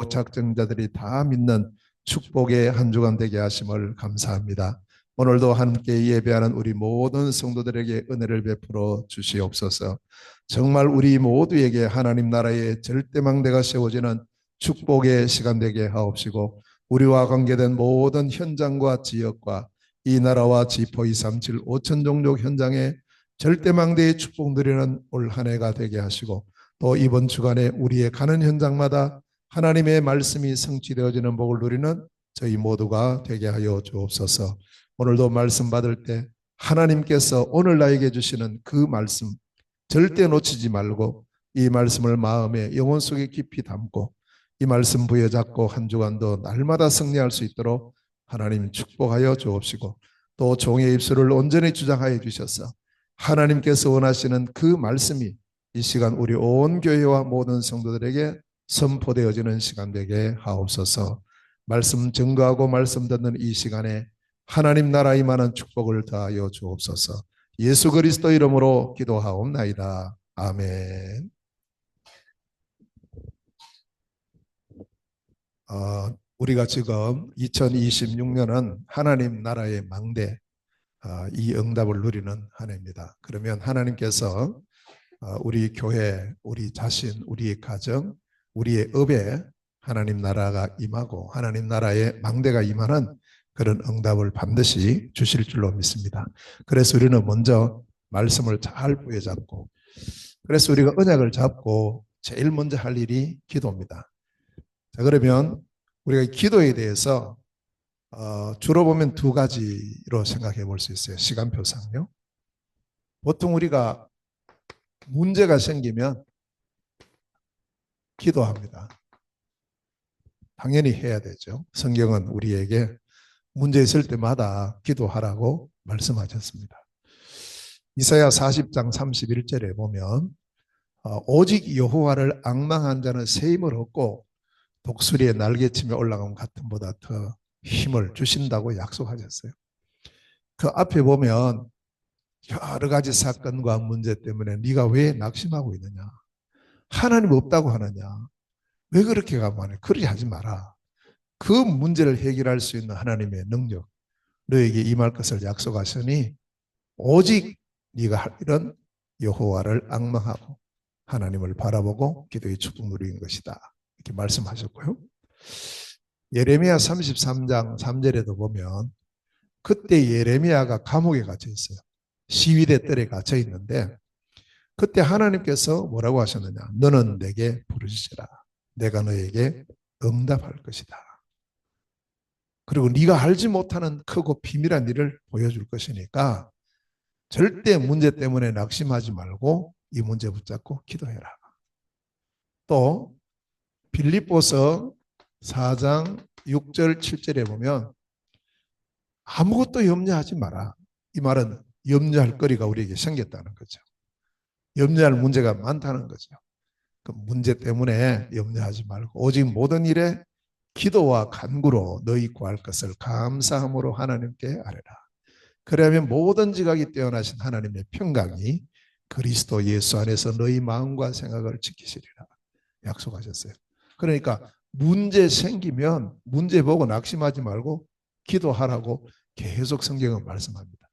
작정자들이 다 믿는 축복의 한 주간 되게 하심을 감사합니다. 오늘도 함께 예배하는 우리 모든 성도들에게 은혜를 베풀어 주시옵소서. 정말 우리 모두에게 하나님 나라의 절대망대가 세워지는 축복의 시간 되게 하옵시고, 우리와 관계된 모든 현장과 지역과 이 나라와 지포 237 5천 종족 현장에 절대망대의 축복 누리는 올 한 해가 되게 하시고, 또 이번 주간에 우리의 가는 현장마다 하나님의 말씀이 성취되어지는 복을 누리는 저희 모두가 되게 하여 주옵소서. 오늘도 말씀 받을 때 하나님께서 오늘 나에게 주시는 그 말씀 절대 놓치지 말고, 이 말씀을 마음에 영혼 속에 깊이 담고 이 말씀 부여잡고 한 주간도 날마다 승리할 수 있도록 하나님 축복하여 주옵시고, 또 종의 입술을 온전히 주장하여 주셔서 하나님께서 원하시는 그 말씀이 이 시간 우리 온 교회와 모든 성도들에게 선포되어지는 시간 되게 하옵소서. 말씀 증거하고 말씀 듣는 이 시간에 하나님 나라 임하는 축복을 더하여 주옵소서. 예수 그리스도 이름으로 기도하옵나이다. 아멘. 우리가 지금 2026년은 하나님 나라의 망대, 이 응답을 누리는 한 해입니다. 그러면 하나님께서 우리 교회, 우리 자신, 우리의 가정, 우리의 업에 하나님 나라가 임하고 하나님 나라의 망대가 임하는 그런 응답을 반드시 주실 줄로 믿습니다. 그래서 우리는 먼저 말씀을 잘 부여잡고, 그래서 우리가 언약을 잡고 제일 먼저 할 일이 기도입니다. 자, 그러면 우리가 기도에 대해서 주로 보면 두 가지로 생각해 볼 수 있어요. 시간표상요. 보통 우리가 문제가 생기면 기도합니다. 당연히 해야 되죠. 성경은 우리에게 문제 있을 때마다 기도하라고 말씀하셨습니다. 이사야 40장 31절에 보면 오직 여호와를 앙망한 자는 새 힘을 얻고 독수리의 날개치며 올라가면 같음보다 더 힘을 주신다고 약속하셨어요. 그 앞에 보면 여러 가지 사건과 문제 때문에 네가 왜 낙심하고 있느냐, 하나님 없다고 하느냐, 왜 그렇게 가만해, 그렇게 하지 마라. 그 문제를 해결할 수 있는 하나님의 능력 너에게 임할 것을 약속하시니 오직 네가 할 일은 여호와를 앙망하고 하나님을 바라보고 기도의 축복 누리는 것이다, 이렇게 말씀하셨고요. 예레미야 33장 3절에도 보면 그때 예레미야가 감옥에 갇혀 있어요. 시위대 뜰에 갇혀 있는데 그때 하나님께서 뭐라고 하셨느냐, 너는 내게 부르짖으라, 내가 너에게 응답할 것이다. 그리고 네가 알지 못하는 크고 비밀한 일을 보여줄 것이니까 절대 문제 때문에 낙심하지 말고 이 문제 붙잡고 기도해라. 또 빌립보서 4장 6절 7절에 보면 아무것도 염려하지 마라. 이 말은 염려할 거리가 우리에게 생겼다는 거죠. 염려할 문제가 많다는 거죠. 그 문제 때문에 염려하지 말고 오직 모든 일에 기도와 간구로 너희 구할 것을 감사함으로 하나님께 아뢰라. 그러면 모든 지각이 뛰어나신 하나님의 평강이 그리스도 예수 안에서 너희 마음과 생각을 지키시리라 약속하셨어요. 그러니까 문제 생기면 문제 보고 낙심하지 말고 기도하라고 계속 성경은 말씀합니다.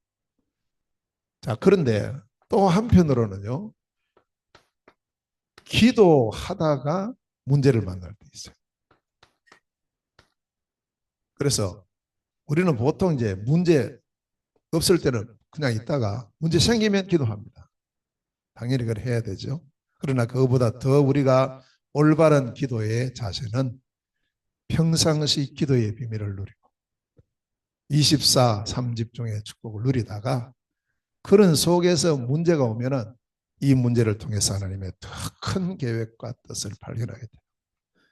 자, 그런데 또 한편으로는요, 기도하다가 문제를 만날 때 있어요. 그래서 우리는 보통 이제 문제 없을 때는 그냥 있다가 문제 생기면 기도합니다. 당연히 그걸 해야 되죠. 그러나 그거보다 더 우리가 올바른 기도의 자세는 평상시 기도의 비밀을 누리고 24, 3집중의 축복을 누리다가 그런 속에서 문제가 오면은 이 문제를 통해서 하나님의 더 큰 계획과 뜻을 발견하게 돼요.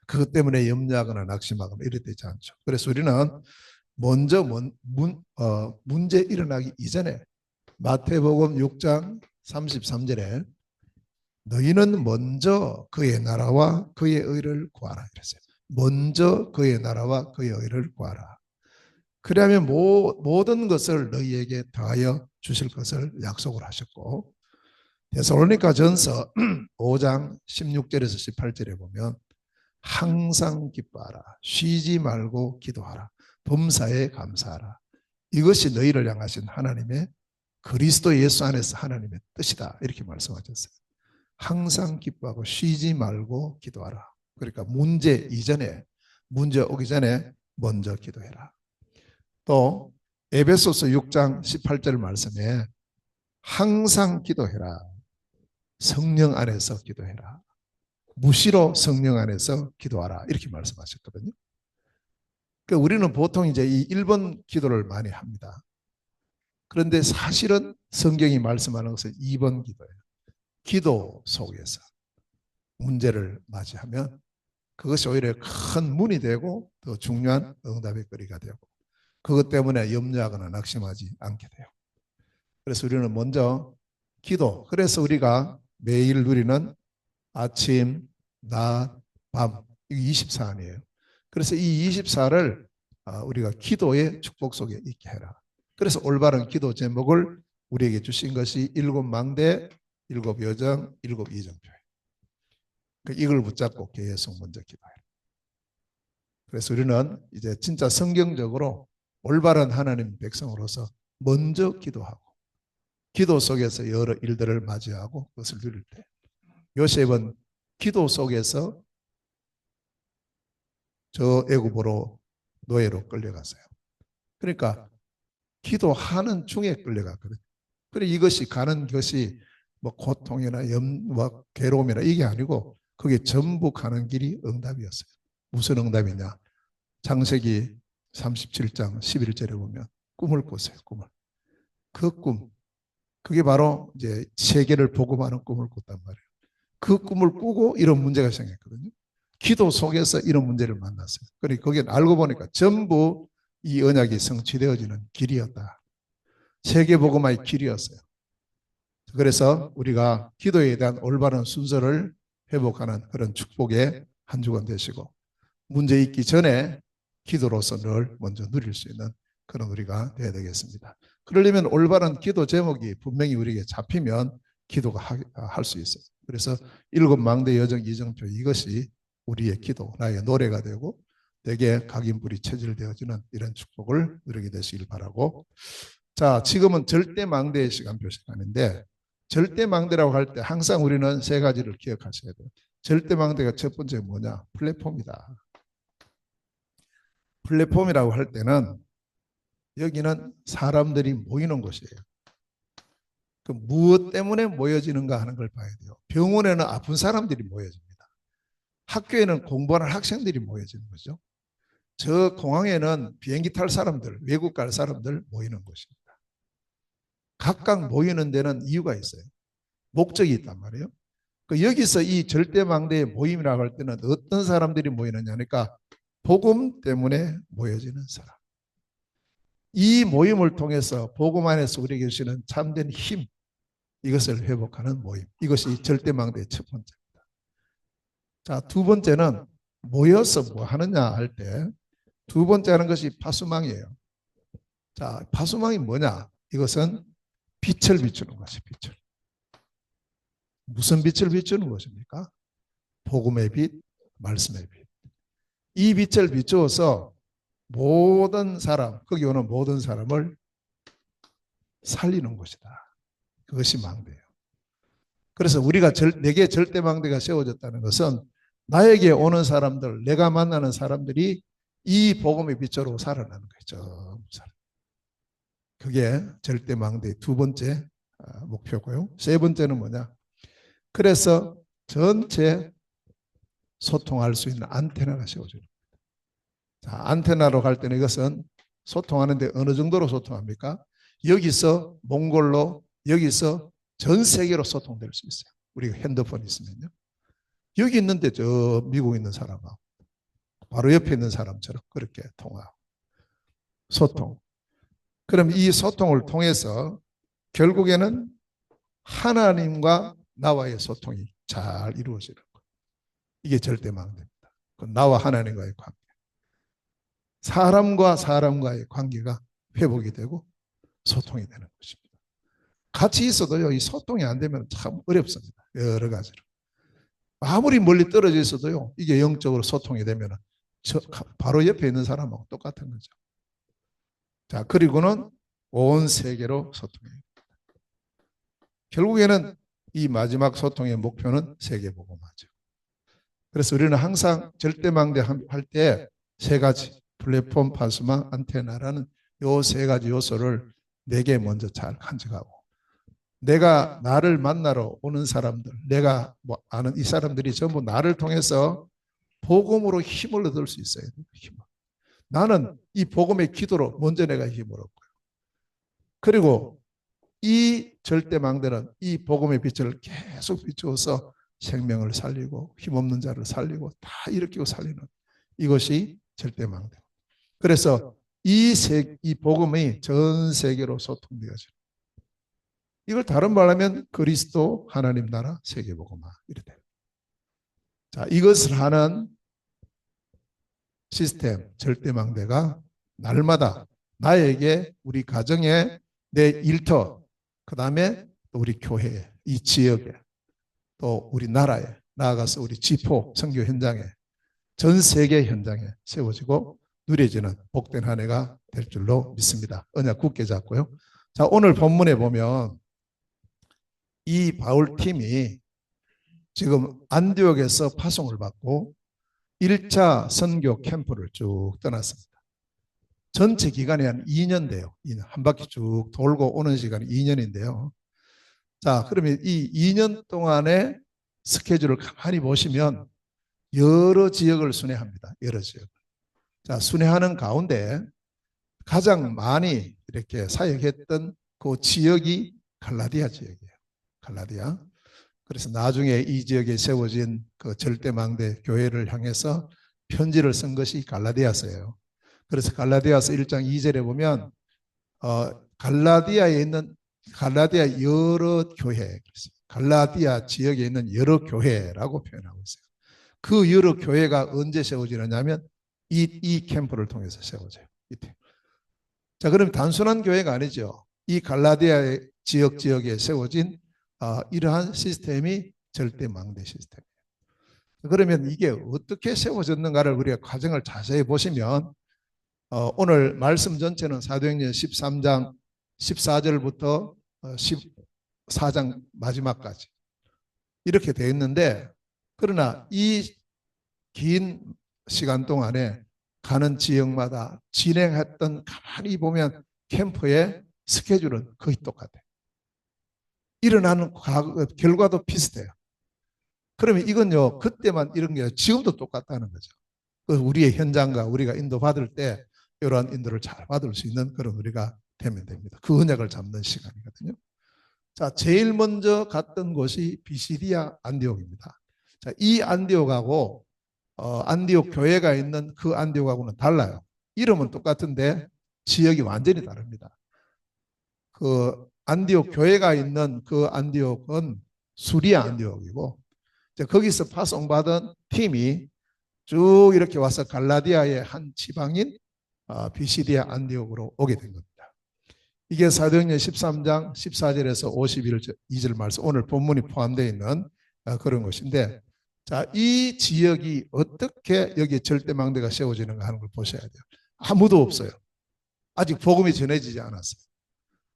그것 때문에 염려하거나 낙심하거나 이래 되지 않죠. 그래서 우리는 먼저 문제 일어나기 이전에 마태복음 6장 33절에 너희는 먼저 그의 나라와 그의 의를 구하라 이랬어요. 먼저 그의 나라와 그의 의를 구하라. 그러면 모든 것을 너희에게 더하여 주실 것을 약속을 하셨고, 데살로니가 전서 5장 16절에서 18절에 보면 항상 기뻐하라. 쉬지 말고 기도하라. 범사에 감사하라. 이것이 너희를 향하신 하나님의 그리스도 예수 안에서 하나님의 뜻이다. 이렇게 말씀하셨어요. 항상 기뻐하고 쉬지 말고 기도하라. 그러니까 문제 이전에, 문제 오기 전에 먼저 기도해라. 또 에베소서 6장 18절 말씀에 항상 기도해라. 성령 안에서 기도해라. 무시로 성령 안에서 기도하라. 이렇게 말씀하셨거든요. 그러니까 우리는 보통 이제 이 1번 기도를 많이 합니다. 그런데 사실은 성경이 말씀하는 것은 2번 기도예요. 기도 속에서 문제를 맞이하면 그것이 오히려 큰 문이 되고 더 중요한 응답의 거리가 되고 그것 때문에 염려하거나 낙심하지 않게 돼요. 그래서 우리는 먼저 기도. 그래서 우리가 매일 누리는 아침, 낮, 밤. 이게 24안이에요. 그래서 이 24를 우리가 기도의 축복 속에 있게 해라. 그래서 올바른 기도 제목을 우리에게 주신 것이 7망대, 7여정, 7이정표예요. 이걸 붙잡고 계속 먼저 기도해라. 그래서 우리는 이제 진짜 성경적으로 올바른 하나님 백성으로서 먼저 기도하고 기도 속에서 여러 일들을 맞이하고 그것을 누릴 때 요셉은 기도 속에서 저 애굽으로 노예로 끌려갔어요. 그러니까 기도하는 중에 끌려갔거든요. 그래 이것이 가는 것이 뭐 고통이나 뭐 괴로움이나 이게 아니고 그게 전부 가는 길이 응답이었어요. 무슨 응답이냐? 창세기 37장 11절에 보면 꿈을 꿨어요. 꿈을. 그 꿈, 그게 바로 이제 세계를 복음하는 꿈을 꿨단 말이에요. 그 꿈을 꾸고 이런 문제가 생겼거든요. 기도 속에서 이런 문제를 만났어요. 그러니까 거기에 알고 보니까 전부 이 언약이 성취되어지는 길이었다. 세계 복음화의 길이었어요. 그래서 우리가 기도에 대한 올바른 순서를 회복하는 그런 축복의 한 주간 되시고 문제 있기 전에 기도로서 늘 먼저 누릴 수 있는 그런 우리가 되어야 되겠습니다. 그러려면 올바른 기도 제목이 분명히 우리에게 잡히면 기도가 할 수 있어요. 그래서 7망대 여정 이정표 이것이 우리의 기도, 나의 노래가 되고 내게 각인불이 체질되어지는 이런 축복을 누리게 되시길 바라고. 자, 지금은 절대망대의 시간표 시간인데 절대망대라고 할 때 항상 우리는 세 가지를 기억하셔야 돼요. 절대망대가 첫 번째 뭐냐? 플랫폼이다. 플랫폼이라고 할 때는 여기는 사람들이 모이는 곳이에요. 그 무엇 때문에 모여지는가 하는 걸 봐야 돼요. 병원에는 아픈 사람들이 모여집니다. 학교에는 공부하는 학생들이 모여지는 거죠. 저 공항에는 비행기 탈 사람들, 외국 갈 사람들 모이는 곳입니다. 각각 모이는 데는 이유가 있어요. 목적이 있단 말이에요. 여기서 이 절대망대의 모임이라고 할 때는 어떤 사람들이 모이느냐 하니까 복음 때문에 모여지는 사람. 이 모임을 통해서 복음 안에서 우리에게 주시는 참된 힘, 이것을 회복하는 모임. 이것이 절대망대의 첫 번째입니다. 자, 두 번째는 모여서 뭐 하느냐 할 때 두 번째 하는 것이 파수망이에요. 자, 파수망이 뭐냐? 이것은 빛을 비추는 것이 빛을. 무슨 빛을 비추는 것입니까? 복음의 빛, 말씀의 빛. 이 빛을 비추어서 모든 사람, 거기 오는 모든 사람을 살리는 것이다. 그것이 망대예요. 그래서 우리가 내게 절대망대가 세워졌다는 것은 나에게 오는 사람들, 내가 만나는 사람들이 이 복음의 빛으로 살아나는 거죠. 그게 절대망대의 두 번째 목표고요. 세 번째는 뭐냐? 그래서 전체 소통할 수 있는 안테나가 세워져요. 자, 안테나로 갈 때는 이것은 소통하는데 어느 정도로 소통합니까? 여기서 몽골로, 여기서 전 세계로 소통될 수 있어요. 우리가 핸드폰 있으면요. 여기 있는데 저 미국 있는 사람하고 바로 옆에 있는 사람처럼 그렇게 통하고 소통. 그럼 이 소통을 통해서 결국에는 하나님과 나와의 소통이 잘 이루어지는 거예요. 이게 절대망대입니다. 나와 하나님과의 관계. 사람과 사람과의 관계가 회복이 되고 소통이 되는 것입니다. 같이 있어도요, 이 소통이 안 되면 참 어렵습니다. 여러 가지로. 아무리 멀리 떨어져 있어도요. 이게 영적으로 소통이 되면 바로 옆에 있는 사람하고 똑같은 거죠. 자, 그리고는 온 세계로 소통해요. 결국에는 이 마지막 소통의 목표는 세계복음화죠. 그래서 우리는 항상 절대망대 할 때 세 가지 플랫폼, 파스마, 안테나라는 요 세 가지 요소를 내게 먼저 잘 간직하고 내가 나를 만나러 오는 사람들, 내가 뭐 아는 이 사람들이 전부 나를 통해서 복음으로 힘을 얻을 수 있어요. 힘을. 나는 이 복음의 기도로 먼저 내가 힘을 얻고요. 그리고 이 절대망대는 이 복음의 빛을 계속 비추어서 생명을 살리고 힘없는 자를 살리고 다 일으키고 살리는 이것이 절대망대. 그래서 이 복음이 전 세계로 소통되어져요. 이걸 다른 말로 하면 그리스도 하나님 나라 세계복음화 이렇게 돼요. 자, 이것을 하는 시스템 절대망대가 날마다 나에게 우리 가정에 내 일터 그 다음에 우리 교회에 이 지역에 또 우리 나라에 나아가서 우리 지포 선교 현장에 전 세계 현장에 세워지고 누려지는 복된 한 해가 될 줄로 믿습니다. 언약 굳게 잡고요. 자, 오늘 본문에 보면 이 바울 팀이 지금 안디옥에서 파송을 받고 1차 선교 캠프를 쭉 떠났습니다. 전체 기간이 한 2년 돼요. 한 바퀴 쭉 돌고 오는 시간이 2년인데요. 자, 그러면 이 2년 동안의 스케줄을 가만히 보시면 여러 지역을 순회합니다. 여러 지역. 자, 순회하는 가운데 가장 많이 이렇게 사역했던 그 지역이 갈라디아 지역이에요. 갈라디아. 그래서 나중에 이 지역에 세워진 그 절대망대 교회를 향해서 편지를 쓴 것이 갈라디아서예요. 그래서 갈라디아서 1장 2절에 보면 갈라디아에 있는 갈라디아 여러 교회, 갈라디아 지역에 있는 여러 교회라고 표현하고 있어요. 그 여러 교회가 언제 세워지느냐면 이 캠프를 통해서 세워져요. 자, 그럼 단순한 교회가 아니죠. 이 갈라디아 지역에 세워진 이러한 시스템이 절대망대 시스템이에요. 그러면 이게 어떻게 세워졌는가를 우리가 과정을 자세히 보시면 오늘 말씀 전체는 사도행전 13장 14절부터 14장 마지막까지 이렇게 되어 있는데 그러나 이 긴 시간 동안에 가는 지역마다 진행했던 가만히 보면 캠프의 스케줄은 거의 똑같아요. 일어나는 결과도 비슷해요. 그러면 이건요 그때만 이런 게 지금도 똑같다는 거죠. 우리의 현장과 우리가 인도 받을 때 이러한 인도를 잘 받을 수 있는 그런 우리가 되면 됩니다. 그 언약을 잡는 시간이거든요. 자, 제일 먼저 갔던 곳이 비시디아 안디옥입니다. 자, 이 안디옥하고 안디옥 교회가 있는 그 안디옥하고는 달라요. 이름은 똑같은데 지역이 완전히 다릅니다. 그 안디옥 교회가 있는 그 안디옥은 수리아 안디옥이고 거기서 파송받은 팀이 쭉 이렇게 와서 갈라디아의 한 지방인 비시디아 안디옥으로 오게 된 겁니다. 이게 사도행전 13장 14절에서 52절 말씀 오늘 본문이 포함되어 있는 그런 것인데 자, 이 지역이 어떻게 여기 절대망대가 세워지는가 하는 걸 보셔야 돼요. 아무도 없어요. 아직 복음이 전해지지 않았어요.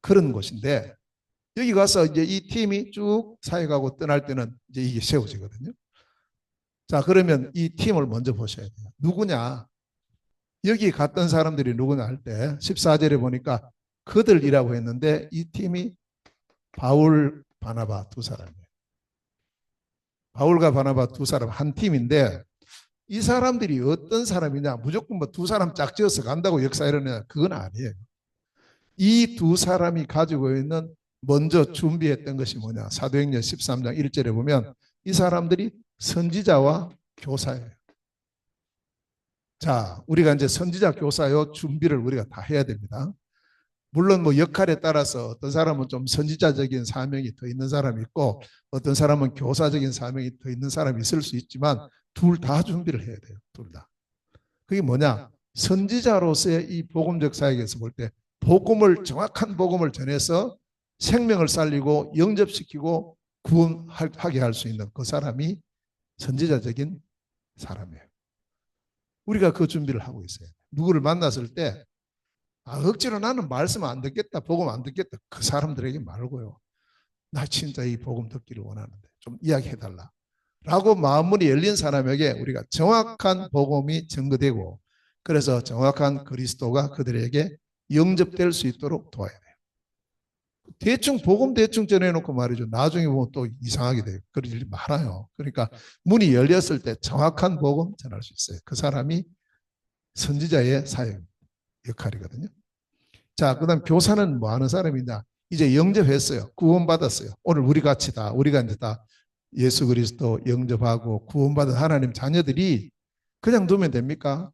그런 곳인데 여기 가서 이제 이 팀이 쭉 사역하고 떠날 때는 이제 이게 세워지거든요. 자, 그러면 이 팀을 먼저 보셔야 돼요. 누구냐? 여기 갔던 사람들이 누구냐 할 때 14절에 보니까 그들이라고 했는데 이 팀이 바울, 바나바 두 사람이에요. 바울과 바나바 두 사람 한 팀인데 이 사람들이 어떤 사람이냐 무조건 뭐 두 사람 짝지어서 간다고 역사 이러냐 그건 아니에요. 이 두 사람이 가지고 있는 먼저 준비했던 것이 뭐냐 사도행전 13장 1절에 보면 이 사람들이 선지자와 교사예요. 자, 우리가 이제 선지자 교사요 준비를 우리가 다 해야 됩니다. 물론 뭐 역할에 따라서 어떤 사람은 좀 선지자적인 사명이 더 있는 사람이 있고 어떤 사람은 교사적인 사명이 더 있는 사람이 있을 수 있지만 둘 다 준비를 해야 돼요. 둘 다. 그게 뭐냐? 선지자로서의 이 복음적 사역에서 볼 때 복음을 정확한 복음을 전해서 생명을 살리고 영접시키고 구원하게 할 수 있는 그 사람이 선지자적인 사람이에요. 우리가 그 준비를 하고 있어요. 누구를 만났을 때 억지로 나는 말씀 안 듣겠다, 복음 안 듣겠다. 그 사람들에게 말고요. 나 진짜 이 복음 듣기를 원하는데 좀 이야기해달라. 라고 마음문이 열린 사람에게 우리가 정확한 복음이 증거되고 그래서 정확한 그리스도가 그들에게 영접될 수 있도록 도와야 돼요. 대충 복음 대충 전해놓고 말이죠. 나중에 보면 또 이상하게 돼요. 그런 일이 많아요. 그러니까 문이 열렸을 때 정확한 복음 전할 수 있어요. 그 사람이 선지자의 사역 역할이거든요. 자, 그다음 교사는 뭐 하는 사람이냐? 이제 영접했어요. 구원받았어요. 오늘 우리 같이 다 우리가 이제 다 예수 그리스도 영접하고 구원받은 하나님 자녀들이 그냥 두면 됩니까?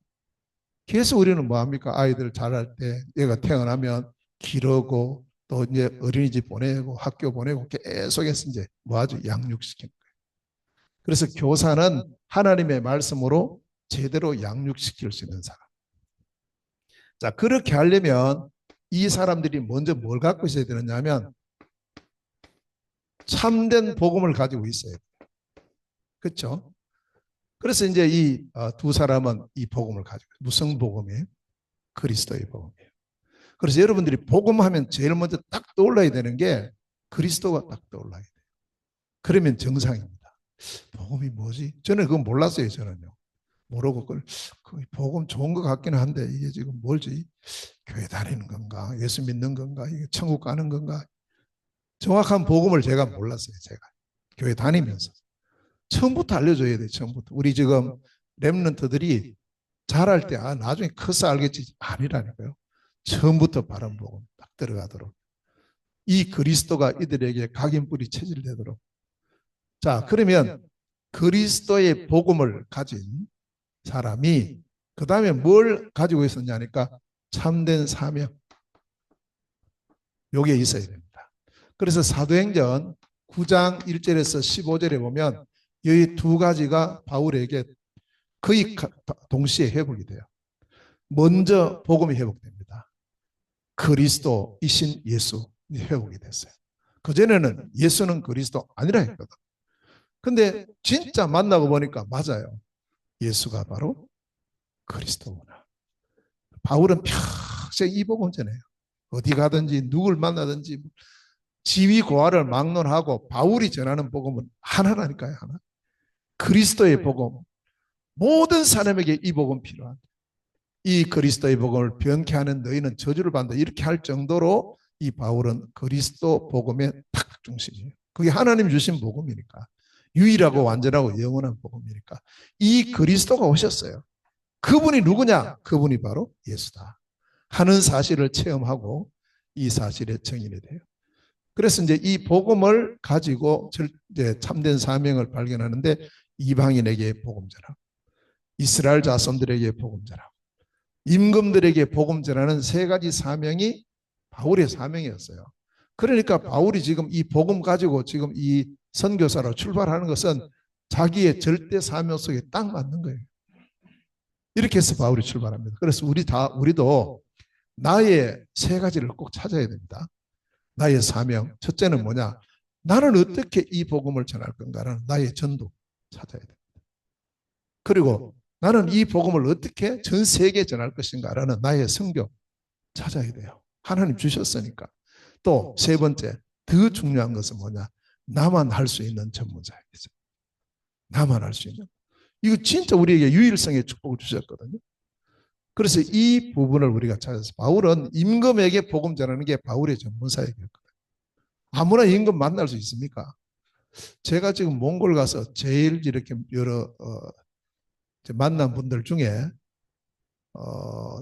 계속 우리는 뭐 합니까? 아이들 자랄 때 얘가 태어나면 기르고 또 이제 어린이집 보내고 학교 보내고 계속해서 이제 뭐 하죠? 양육시키는 거예요. 그래서 교사는 하나님의 말씀으로 제대로 양육시킬 수 있는 사람. 자, 그렇게 하려면 이 사람들이 먼저 뭘 갖고 있어야 되느냐면 참된 복음을 가지고 있어야 돼요. 그렇죠? 그래서 이제 이 두 사람은 이 복음을 가지고 무슨 복음이에요? 그리스도의 복음이에요. 그래서 여러분들이 복음하면 제일 먼저 딱 떠올라야 되는 게 그리스도가 딱 떠올라야 돼요. 그러면 정상입니다. 복음이 뭐지? 저는 그건 몰랐어요. 저는요. 모르고 그 복음 좋은 것 같기는 한데 이게 지금 뭘지? 교회 다니는 건가? 예수 믿는 건가? 이게 천국 가는 건가? 정확한 복음을 제가 몰랐어요. 제가 교회 다니면서 처음부터 알려줘야 돼요. 처음부터 우리 지금 렘넌트들이 잘할 때 나중에 커서 알겠지 아니라니까요. 처음부터 바른 복음 딱 들어가도록 이 그리스도가 이들에게 각인뿌리 체질되도록. 자, 그러면 그리스도의 복음을 가진 사람이 그 다음에 뭘 가지고 있었냐니까 참된 사명. 요게 있어야 됩니다. 그래서 사도행전 9장 1절에서 15절에 보면 이 두 가지가 바울에게 거의 동시에 회복이 돼요. 먼저 복음이 회복됩니다. 그리스도이신 예수 회복이 됐어요. 그전에는 예수는 그리스도 아니라 했거든. 근데 진짜 만나고 보니까 맞아요. 예수가 바로 그리스도구나. 바울은 평생 이 복음 전해요. 어디 가든지 누굴 만나든지 지위 고하를 막론하고 바울이 전하는 복음은 하나라니까요. 하나. 그리스도의 복음. 모든 사람에게 이 복음 필요한. 이 그리스도의 복음을 변케하는 너희는 저주를 받는다. 이렇게 할 정도로 이 바울은 그리스도 복음의 딱 중심이에요. 그게 하나님 주신 복음이니까. 유일하고 완전하고 영원한 복음이니까. 이 그리스도가 오셨어요. 그분이 누구냐? 그분이 바로 예수다. 하는 사실을 체험하고 이 사실에 증인이 돼요. 그래서 이제 이 복음을 가지고 이제 참된 사명을 발견하는데 이방인에게 복음 전하고 이스라엘 자손들에게 복음 전하고 임금들에게 복음 전하는 세 가지 사명이 바울의 사명이었어요. 그러니까 바울이 지금 이 복음 가지고 지금 이 선교사로 출발하는 것은 자기의 절대 사명 속에 딱 맞는 거예요. 이렇게 해서 바울이 출발합니다. 그래서 우리도 나의 세 가지를 꼭 찾아야 됩니다. 나의 사명. 첫째는 뭐냐? 나는 어떻게 이 복음을 전할 건가라는 나의 전도 찾아야 됩니다. 그리고 나는 이 복음을 어떻게 전 세계에 전할 것인가라는 나의 성교 찾아야 돼요. 하나님 주셨으니까. 또 세 번째, 더 중요한 것은 뭐냐? 나만 할 수 있는 전문자이죠. 나만 할 수 있는. 이거 진짜 우리에게 유일성의 축복을 주셨거든요. 그래서 이 부분을 우리가 찾아서 바울은 임금에게 복음 전하는 게 바울의 전문사역이었거든요. 아무나 임금 만날 수 있습니까? 제가 지금 몽골 가서 제일 이렇게 여러 만난 분들 중에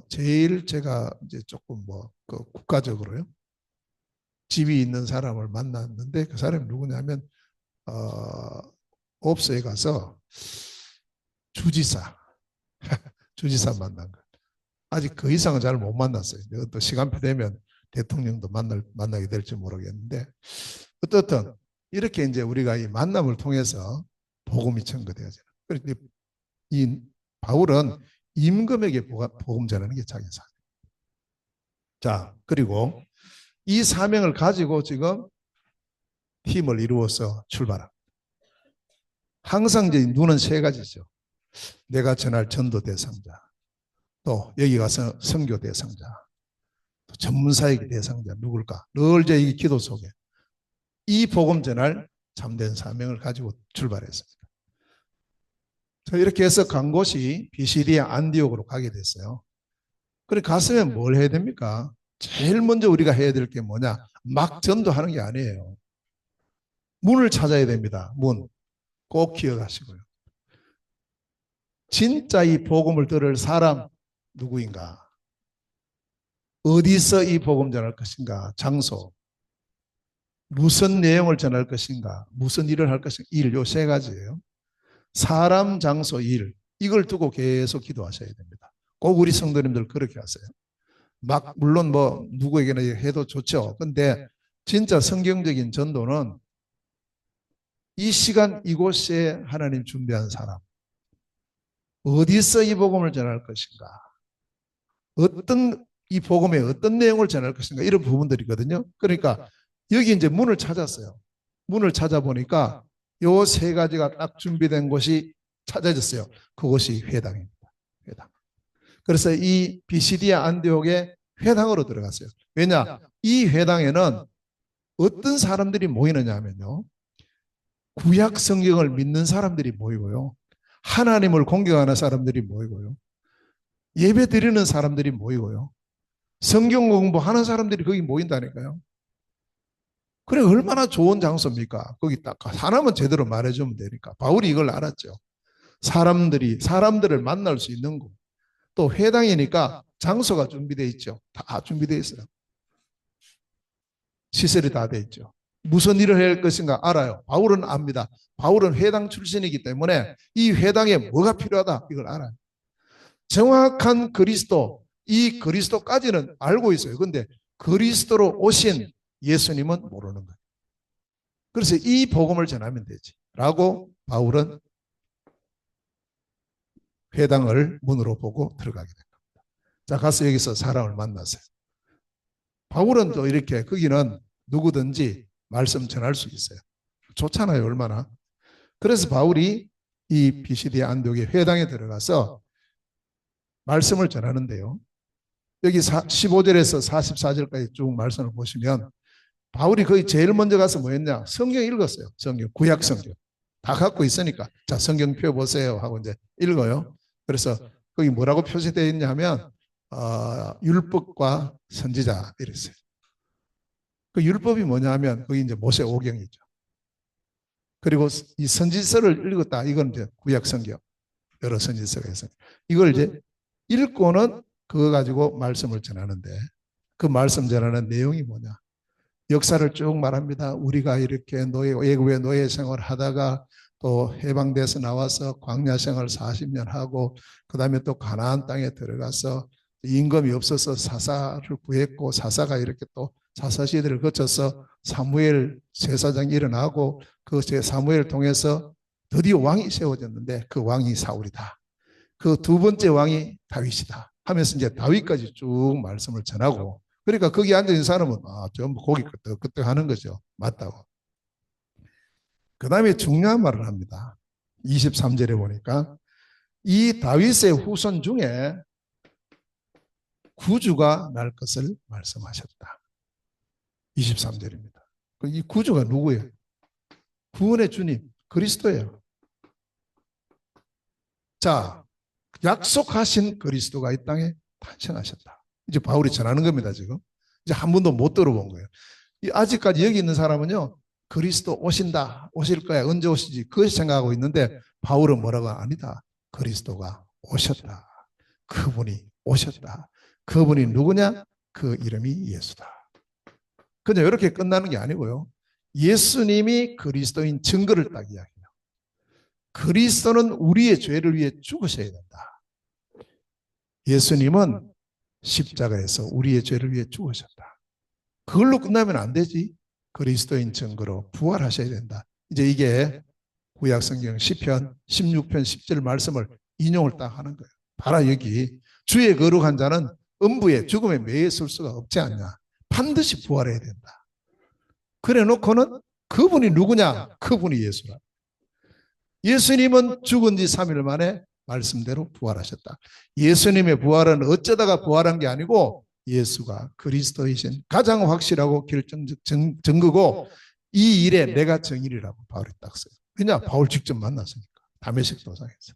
제일 제가 이제 조금 그 국가적으로요 지위 있는 사람을 만났는데 그 사람이 누구냐면 옵스에 가서 주지사 주지사 만난 거. 아직 그 이상은 잘 못 만났어요. 또 시간표 되면 대통령도 만나게 될지 모르겠는데 어떻든 이렇게 이제 우리가 이 만남을 통해서 복음이 전거되어져요. 이 바울은 임금에게 복음 전하는 게 자기 사명. 자, 그리고 이 사명을 가지고 지금 팀을 이루어서 출발합니다. 항상 이제 눈은 세 가지죠. 내가 전할 전도 대상자, 또 여기 가서 선교 대상자, 또 전문사역 대상자 누굴까? 늘 이제 이 기도 속에 이 복음 전할 참된 사명을 가지고 출발했습니다. 이렇게 해서 간 곳이 비시디아 안디옥으로 가게 됐어요. 그래 갔으면 뭘 해야 됩니까? 제일 먼저 우리가 해야 될 게 뭐냐? 막 전도하는 게 아니에요. 문을 찾아야 됩니다. 문. 꼭 기억하시고요. 진짜 이 복음을 들을 사람 누구인가? 어디서 이 복음 전할 것인가? 장소. 무슨 내용을 전할 것인가? 무슨 일을 할 것인가? 일, 요 세 가지예요. 사람, 장소, 일. 이걸 두고 계속 기도하셔야 됩니다. 꼭 우리 성도님들 그렇게 하세요. 막 물론 뭐 누구에게나 해도 좋죠. 근데 진짜 성경적인 전도는 이 시간 이곳에 하나님 준비한 사람, 어디서 이 복음을 전할 것인가, 어떤 이 복음의 어떤 내용을 전할 것인가, 이런 부분들이거든요. 그러니까 여기 이제 문을 찾았어요. 문을 찾아보니까 요 세 가지가 딱 준비된 곳이 찾아졌어요. 그곳이 회당입니다. 회당. 그래서 이 비시디아 안디옥의 회당으로 들어갔어요. 왜냐? 이 회당에는 어떤 사람들이 모이느냐 하면요. 구약 성경을 믿는 사람들이 모이고요. 하나님을 공경하는 사람들이 모이고요. 예배 드리는 사람들이 모이고요. 성경 공부하는 사람들이 거기 모인다니까요. 그래 얼마나 좋은 장소입니까? 거기 딱 하나만 제대로 말해주면 되니까. 바울이 이걸 알았죠. 사람들을 만날 수 있는 곳. 또 회당이니까 장소가 준비되어 있죠. 다 준비되어 있어요. 시설이 다 되어 있죠. 무슨 일을 해야 할 것인가 알아요. 바울은 압니다. 바울은 회당 출신이기 때문에 이 회당에 뭐가 필요하다 이걸 알아요. 정확한 그리스도, 이 그리스도까지는 알고 있어요. 그런데 그리스도로 오신 예수님은 모르는 거예요. 그래서 이 복음을 전하면 되지 라고 바울은 회당을 문으로 보고 들어가게 된 겁니다. 자, 가서 여기서 사람을 만났어요. 바울은 또 이렇게 거기는 누구든지 말씀 전할 수 있어요. 좋잖아요, 얼마나. 그래서 바울이 이 비시디아 안디옥의 회당에 들어가서 말씀을 전하는데요. 여기 15절에서 44절까지 쭉 말씀을 보시면 바울이 거의 제일 먼저 가서 뭐 했냐? 성경 읽었어요. 성경, 구약 성경. 다 갖고 있으니까. 자, 성경표 보세요 하고 이제 읽어요. 그래서 거기 뭐라고 표시되어 있냐 하면 율법과 선지자 이랬어요. 그 율법이 뭐냐 하면 거기 이제 모세 오경이죠. 그리고 이 선지서를 읽었다. 이건 이제 구약 성경. 여러 선지서가 있어요. 이걸 이제 읽고는 그거 가지고 말씀을 전하는데 그 말씀 전하는 내용이 뭐냐? 역사를 쭉 말합니다. 우리가 이렇게 외국에 노예 생활을 하다가 또 해방돼서 나와서 광야 생활 40년 하고 그다음에 또 가나안 땅에 들어가서 임금이 없어서 사사를 구했고 사사가 이렇게 또 사사 시대를 거쳐서 사무엘 제사장이 일어나고 그 사무엘을 통해서 드디어 왕이 세워졌는데 그 왕이 사울이다. 그 두 번째 왕이 다윗이다 하면서 이제 다윗까지 쭉 말씀을 전하고 그러니까 거기 앉아있는 사람은 전부 고기 끄떡끄떡 하는 거죠. 맞다고. 그 다음에 중요한 말을 합니다. 23절에 보니까 이 다윗의 후손 중에 구주가 날 것을 말씀하셨다. 23절입니다. 이 구주가 누구예요? 구원의 주님 그리스도예요. 자, 약속하신 그리스도가 이 땅에 탄생하셨다. 이제 바울이 전하는 겁니다. 지금 이제 한 번도 못 들어본 거예요. 아직까지 여기 있는 사람은요 그리스도 오신다 오실 거야 언제 오시지 그걸 생각하고 있는데 바울은 뭐라고 아니다. 그리스도가 오셨다. 그분이 오셨다. 그분이 누구냐? 그 이름이 예수다. 그냥 이렇게 끝나는 게 아니고요. 예수님이 그리스도인 증거를 딱 이야기해요. 그리스도는 우리의 죄를 위해 죽으셔야 된다. 예수님은 십자가에서 우리의 죄를 위해 죽으셨다. 그걸로 끝나면 안 되지. 그리스도인 증거로 부활하셔야 된다. 이제 이게 구약 성경 시편 16편 10절 말씀을 인용을 딱 하는 거예요. 봐라 여기 주의 거룩한 자는 음부에 죽음에 매여 있을 수가 없지 않냐. 반드시 부활해야 된다. 그래 놓고는 그분이 누구냐? 그분이 예수라. 예수님은 죽은 지 3일 만에 말씀대로 부활하셨다. 예수님의 부활은 어쩌다가 부활한 게 아니고 예수가 그리스도이신 가장 확실하고 결정적 증거고 이 일에 내가 정일이라고 바울이 딱 써요. 왜냐? 바울 직접 만났으니까. 다메섹 도상에서.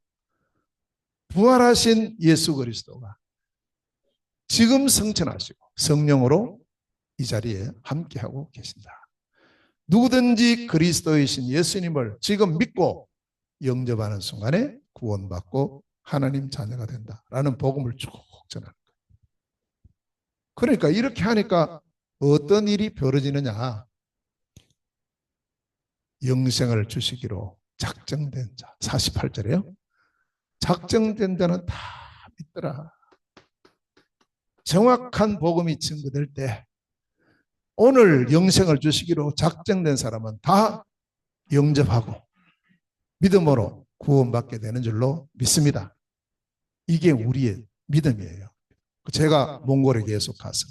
부활하신 예수 그리스도가 지금 성천하시고 성령으로 이 자리에 함께하고 계신다. 누구든지 그리스도이신 예수님을 지금 믿고 영접하는 순간에 구원받고 하나님 자녀가 된다라는 복음을 쭉 전하는 거예요. 그러니까 이렇게 하니까 어떤 일이 벌어지느냐. 영생을 주시기로 작정된 자. 48절에요. 작정된 자는 다 믿더라. 정확한 복음이 증거될 때 오늘 영생을 주시기로 작정된 사람은 다 영접하고 믿음으로 구원받게 되는 줄로 믿습니다. 이게 우리의 믿음이에요. 제가 몽골에 계속 가서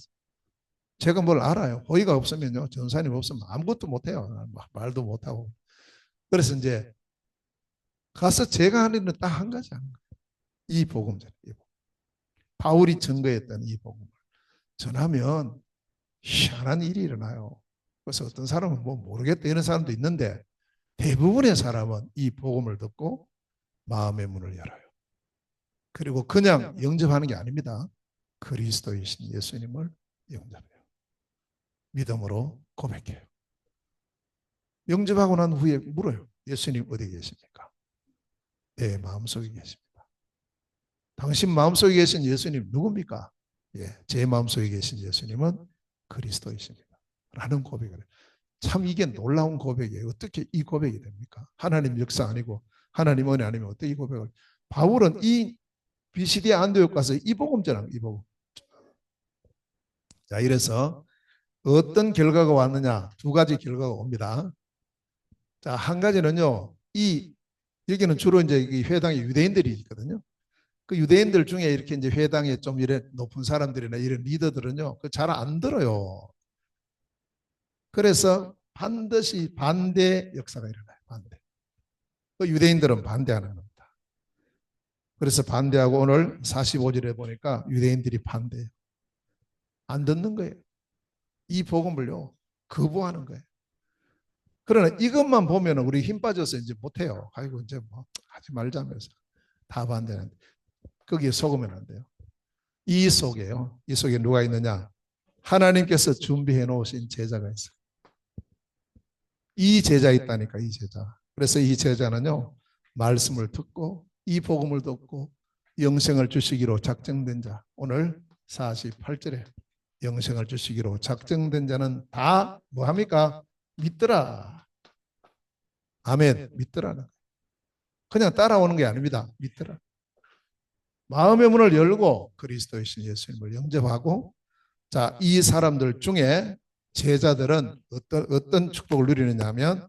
제가 뭘 알아요. 호의가 없으면요. 전사님 없으면 아무것도 못해요. 말도 못하고. 그래서 이제 가서 제가 하는 일은 딱 한 가지 하는 거예요. 이 복음 전. 바울이 증거했던 이 복음을 전하면 희한한 일이 일어나요. 그래서 어떤 사람은 뭐 모르겠다 이런 사람도 있는데 대부분의 사람은 이 복음을 듣고 마음의 문을 열어요. 그리고 그냥 영접하는 게 아닙니다. 그리스도이신 예수님을 영접해요. 믿음으로 고백해요. 영접하고 난 후에 물어요. 예수님 어디 계십니까? 내 마음속에 계십니다. 당신 마음속에 계신 예수님 누굽니까? 예, 제 마음속에 계신 예수님은 그리스도이십니다. 라는 고백을 해요. 참 이게 놀라운 고백이에요. 어떻게 이 고백이 됩니까? 하나님 역사 아니고 하나님 은혜 아니면 어떻게 이 고백을. 바울은 이 비시디아 안디옥 가서 이 복음 전한 이 복음. 자, 이래서 어떤 결과가 왔느냐? 두 가지 결과가 옵니다. 자, 한 가지는요. 여기는 주로 이제 회당에 유대인들이 있거든요. 그 유대인들 중에 이렇게 이제 회당에 좀 이래 높은 사람들이나 이런 리더들은요. 그 잘 안 들어요. 그래서 반드시 반대 역사가 일어나요. 반대. 그 유대인들은 반대하는 겁니다. 그래서 반대하고 오늘 45절에 보니까 유대인들이 반대해요. 안 듣는 거예요. 이 복음을요. 거부하는 거예요. 그러나 이것만 보면 우리 힘 빠져서 이제 못해요. 아이고 이제 뭐 하지 말자면서 다 반대하는데 거기에 속으면 안 돼요. 이 속에 누가 있느냐? 하나님께서 준비해 놓으신 제자가 있어요. 이 제자 있다니까 이 제자. 그래서 이 제자는요. 말씀을 듣고 이 복음을 듣고 영생을 주시기로 작정된 자. 오늘 48절에 영생을 주시기로 작정된 자는 다 뭐합니까? 믿더라. 아멘. 믿더라는. 그냥 따라오는 게 아닙니다. 믿더라. 마음의 문을 열고 그리스도이신 예수님을 영접하고 자, 이 사람들 중에 제자들은 어떤 축복을 누리느냐 하면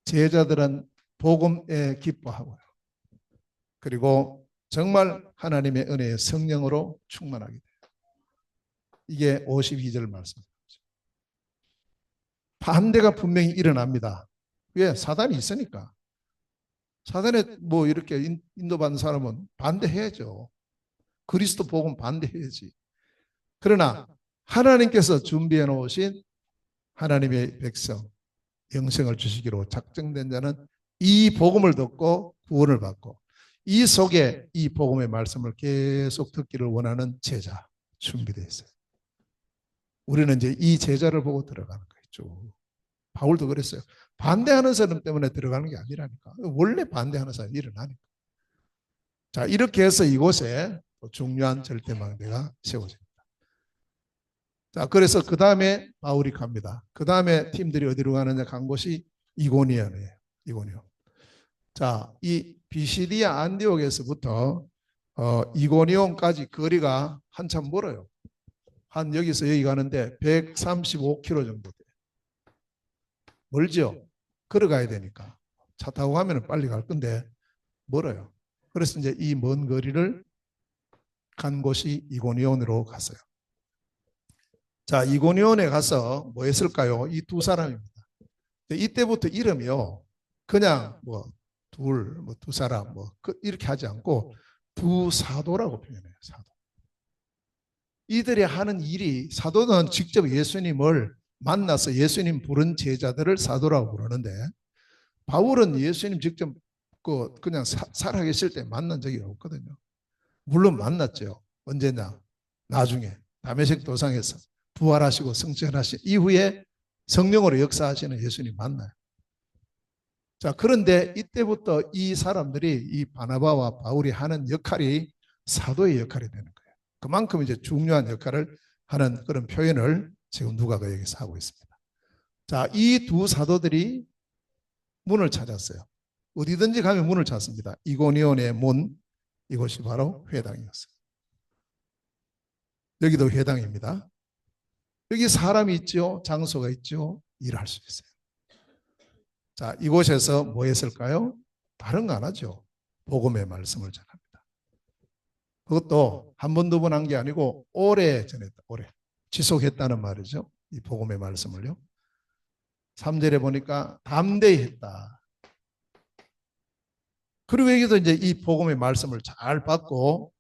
제자들은 복음에 기뻐하고요. 그리고 정말 하나님의 은혜의 성령으로 충만하게 돼요. 이게 52절 말씀입니다. 반대가 분명히 일어납니다. 왜? 사단이 있으니까. 사단에 뭐 이렇게 인도받는 사람은 반대해야죠. 그리스도 복음 반대해야지. 그러나 하나님께서 준비해 놓으신 하나님의 백성 영생을 주시기로 작정된 자는 이 복음을 듣고 구원을 받고 이 속에 이 복음의 말씀을 계속 듣기를 원하는 제자 준비되어 있어요. 우리는 이제 이 제자를 보고 들어가는 거죠. 바울도 그랬어요. 반대하는 사람 때문에 들어가는 게 아니라니까. 원래 반대하는 사람이 일어나니까. 자, 이렇게 해서 이곳에 중요한 절대망대가 세워집니다. 자, 그래서 그 다음에 바울이 갑니다. 그 다음에 팀들이 어디로 가느냐 간 곳이 이고니온이에요. 이고니온. 자, 이 비시디아 안디옥에서부터 이고니온까지 거리가 한참 멀어요. 한 여기서 여기 가는데 135km 정도 돼요. 멀죠? 걸어가야 되니까. 차 타고 가면 빨리 갈 건데 멀어요. 그래서 이제 이 먼 거리를 간 곳이 이고니온으로 갔어요. 자, 이고니온에 가서 뭐 했을까요? 이 두 사람입니다. 이때부터 이름이요. 그냥 뭐 둘, 뭐 두 사람, 뭐 이렇게 하지 않고 두 사도라고 표현해요. 사도. 이들이 하는 일이 사도는 직접 예수님을 만나서 예수님 부른 제자들을 사도라고 부르는데 바울은 예수님 직접 그냥 살아계실 때 만난 적이 없거든요. 물론 만났죠. 언제냐? 나중에 다메섹 도상에서 부활하시고 승천하신 이후에 성령으로 역사하시는 예수님 만나요. 자, 그런데 이때부터 이 사람들이 이 바나바와 바울이 하는 역할이 사도의 역할이 되는 거예요. 그만큼 이제 중요한 역할을 하는 그런 표현을 지금 누가가 여기서 하고 있습니다. 자, 이 두 사도들이 문을 찾았어요. 어디든지 가면 문을 찾습니다. 이고니온의 문, 이곳이 바로 회당이었어요. 여기도 회당입니다. 여기 사람이 있죠. 장소가 있죠. 일할 수 있어요. 자, 이곳에서 뭐 했을까요? 다른 거 안 하죠. 복음의 말씀을 전합니다. 그것도 한 번, 두 번 한 게 아니고 오래 전했다. 오래. 지속했다는 말이죠. 이 복음의 말씀을요. 3절에 보니까 담대히 했다. 그리고 여기도 이제 이 복음의 말씀을 잘 받고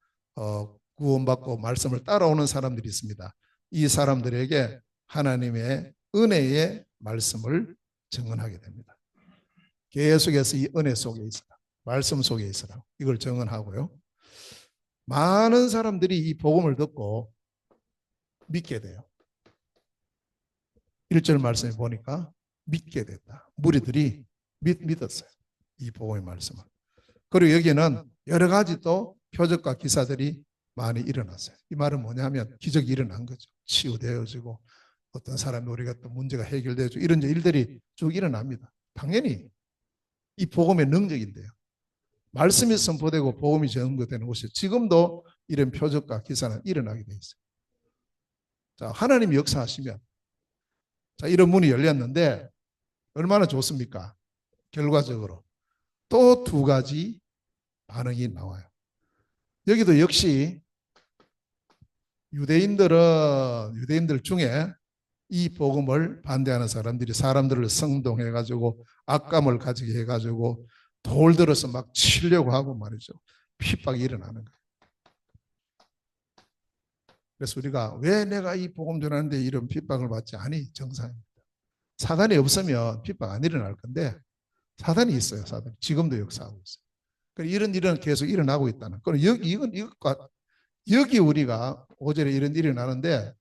구원받고 말씀을 따라오는 사람들이 있습니다. 이 사람들에게 하나님의 은혜의 말씀을 증언하게 됩니다. 계속해서 이 은혜 속에 있어라. 말씀 속에 있어라. 이걸 증언하고요. 많은 사람들이 이 복음을 듣고 믿게 돼요. 1절 말씀에 보니까 믿게 됐다. 무리들이 믿었어요. 이 복음의 말씀을. 그리고 여기는 여러 가지 또 표적과 기사들이 많이 일어났어요. 이 말은 뭐냐면 기적이 일어난 거죠. 치유되어지고 어떤 사람이 우리가 또 문제가 해결되어지고 이런 일들이 쭉 일어납니다. 당연히 이 복음의 능력인데요. 말씀이 선포되고 복음이 전거되는 곳이 지금도 이런 표적과 기사는 일어나게 돼 있어요. 자, 하나님이 역사하시면 자, 이런 문이 열렸는데 얼마나 좋습니까? 결과적으로 또 두 가지 반응이 나와요. 여기도 역시 유대인들 중에 이 복음을 반대하는 사람들을 성동해가지고 악감을 가지게 해가지고 돌 들어서 막 치려고 하고 말이죠. 핍박이 일어나는 거예요. 그래서 우리가 왜 내가 이 복음 전하는데 이런 핍박을 받지 않니? 정상입니다. 사단이 없으면 핍박 안 일어날 건데 사단이 있어요. 사단 지금도 역사하고 있어요. 이런 일은 계속 일어나고 있다는. 그럼 이것과 여기 우리가 5절에 이런 일이 나는데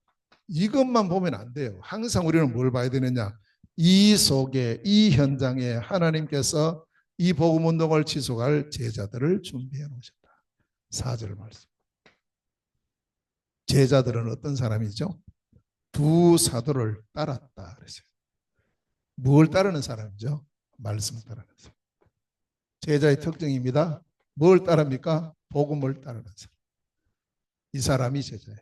이것만 보면 안 돼요. 항상 우리는 뭘 봐야 되느냐? 이 속에 이 현장에 하나님께서 이 복음 운동을 지속할 제자들을 준비해 놓으셨다. 4절 말씀. 제자들은 어떤 사람이죠? 두 사도를 따랐다 그랬어요. 뭘 따르는 사람이죠? 말씀을 따르는 사람. 제자의 특징입니다. 뭘 따릅니까? 복음을 따르는 사람. 이 사람이 제자예요.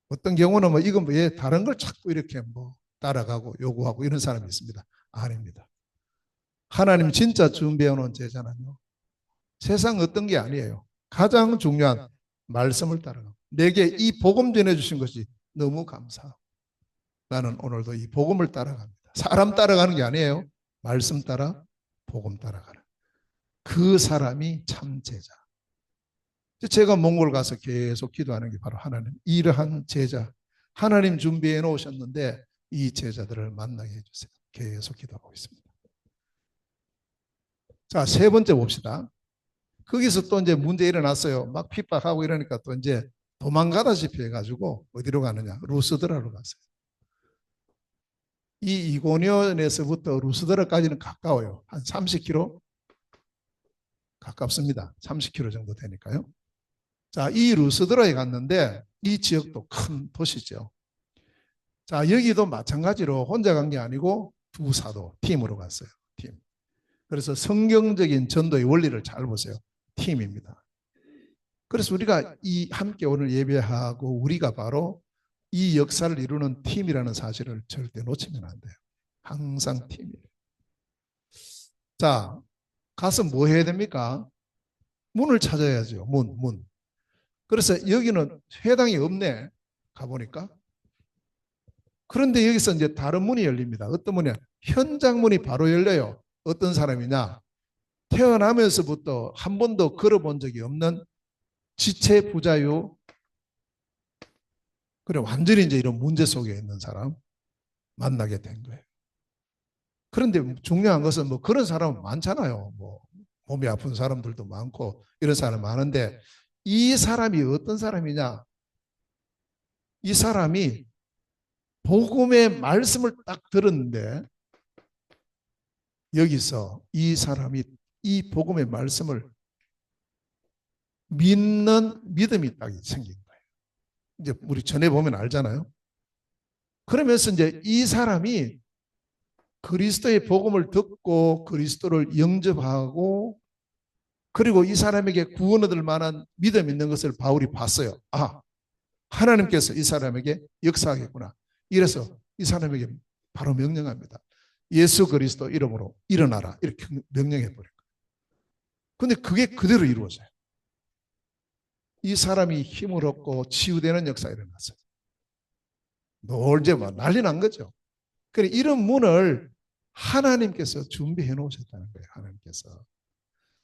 어떤 경우는 뭐 이건 왜 다른 걸 자꾸 이렇게 뭐 따라가고 요구하고 이런 사람이 있습니다. 아닙니다. 하나님 진짜 준비해 놓은 제자는요. 세상 어떤 게 아니에요. 가장 중요한 말씀을 따라가고 내게 이 복음 전해주신 것이 너무 감사하고 나는 오늘도 이 복음을 따라갑니다. 사람 따라가는 게 아니에요. 말씀 따라 복음 따라가는 그 사람이 참 제자. 제가 몽골 가서 계속 기도하는 게 바로 하나님 이러한 제자 하나님 준비해 놓으셨는데 이 제자들을 만나게 해주세요. 계속 기도하고 있습니다. 자, 세 번째 봅시다. 거기서 또 이제 문제 일어났어요. 막 핍박하고 이러니까 또 이제 도망가다시피 해가지고 어디로 가느냐? 루스드라로 갔어요. 이 이고니온에서부터 루스드라까지는 가까워요. 한 30km 가깝습니다. 30km 정도 되니까요. 자, 이 루스드라에 갔는데 이 지역도 큰 도시죠. 자, 여기도 마찬가지로 혼자 간 게 아니고 두 사도 팀으로 갔어요. 팀. 그래서 성경적인 전도의 원리를 잘 보세요. 팀입니다. 그래서 우리가 이 함께 오늘 예배하고 우리가 바로 이 역사를 이루는 팀이라는 사실을 절대 놓치면 안 돼요. 항상 팀이에요. 자, 가서 뭐 해야 됩니까? 문을 찾아야죠. 문. 그래서 여기는 회당이 없네. 가보니까. 그런데 여기서 이제 다른 문이 열립니다. 어떤 문이야? 현장 문이 바로 열려요. 어떤 사람이냐? 태어나면서부터 한 번도 걸어본 적이 없는 지체 부자요. 그래 완전히 이제 이런 문제 속에 있는 사람 만나게 된 거예요. 그런데 중요한 것은 뭐 그런 사람은 많잖아요. 뭐 몸이 아픈 사람들도 많고 이런 사람 많은데 이 사람이 어떤 사람이냐? 이 사람이 복음의 말씀을 딱 들었는데 여기서 이 사람이 이 복음의 말씀을 믿는 믿음이 딱 생긴 거예요. 이제 우리 전에 보면 알잖아요. 그러면서 이제 이 사람이 그리스도의 복음을 듣고 그리스도를 영접하고 그리고 이 사람에게 구원 얻을 만한 믿음 있는 것을 바울이 봤어요. 아, 하나님께서 이 사람에게 역사하겠구나. 이래서 이 사람에게 바로 명령합니다. 예수 그리스도 이름으로 일어나라. 이렇게 명령해 버린 거예요. 근데 그게 그대로 이루어져요. 이 사람이 힘을 얻고 치유되는 역사가 일어났어요. 놀제 막 난리 난 거죠. 그래 이런 문을 하나님께서 준비해 놓으셨다는 거예요. 하나님께서.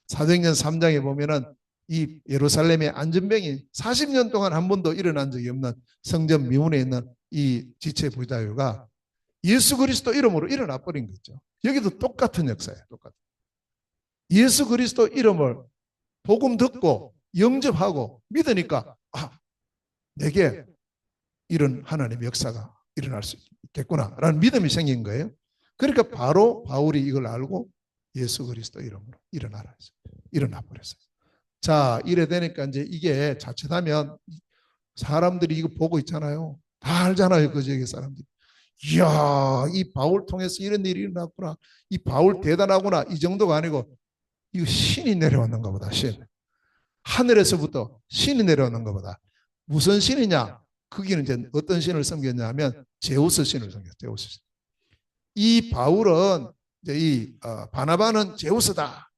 사도행전 3장에 보면은 이 예루살렘의 안전병이 40년 동안 한 번도 일어난 적이 없는 성전 미문에 있는 이 지체 부자유가 예수 그리스도 이름으로 일어나 버린 거죠. 여기도 똑같은 역사예요. 똑같은. 예수 그리스도 이름을 복음 듣고 영접하고 믿으니까 아, 내게 이런 하나님의 역사가 일어날 수 있겠구나라는 믿음이 생긴 거예요. 그러니까 바로 바울이 이걸 알고 예수 그리스도 이름으로 일어나라 했어요. 일어나 버렸어요. 자, 이래 되니까 이제 이게 자칫하면 사람들이 이거 보고 있잖아요. 다 알잖아요. 그 지역의 사람들이. 이야, 이 바울 통해서 이런 일이 일어났구나. 이 바울 대단하구나. 이 정도가 아니고 이거 신이 내려왔는가 보다. 신. 하늘에서부터 신이 내려오는 것보다 무슨 신이냐? 거기는 이제 어떤 신을 섬겼냐면 제우스 신을 섬겼어요. 제우스 신. 이 바울은 이제 이 바나바는 제우스다.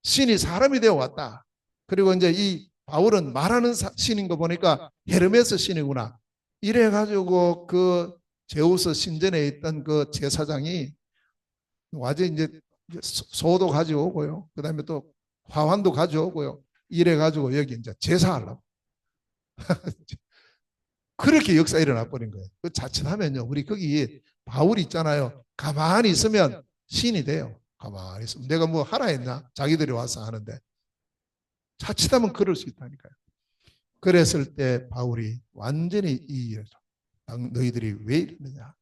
신이 사람이 되어 왔다. 그리고 이제 이 바울은 말하는 신인 거 보니까 헤르메스 신이구나. 이래 가지고 그 제우스 신전에 있던 그 제사장이 와제 이제 소도 가져오고요. 그다음에 또 화환도 가져오고요. 이래 가지고 여기 이제 제사하려고. 그렇게 역사 일어나 버린 거예요. 그 자칫하면요. 우리 거기 바울이 있잖아요. 가만히 있으면 신이 돼요. 가만히 있으면 내가 뭐 하라 했나? 자기들이 와서 하는데. 자칫하면 그럴 수 있다니까요. 그랬을 때 바울이 완전히 이 너희들이 왜 이러느냐?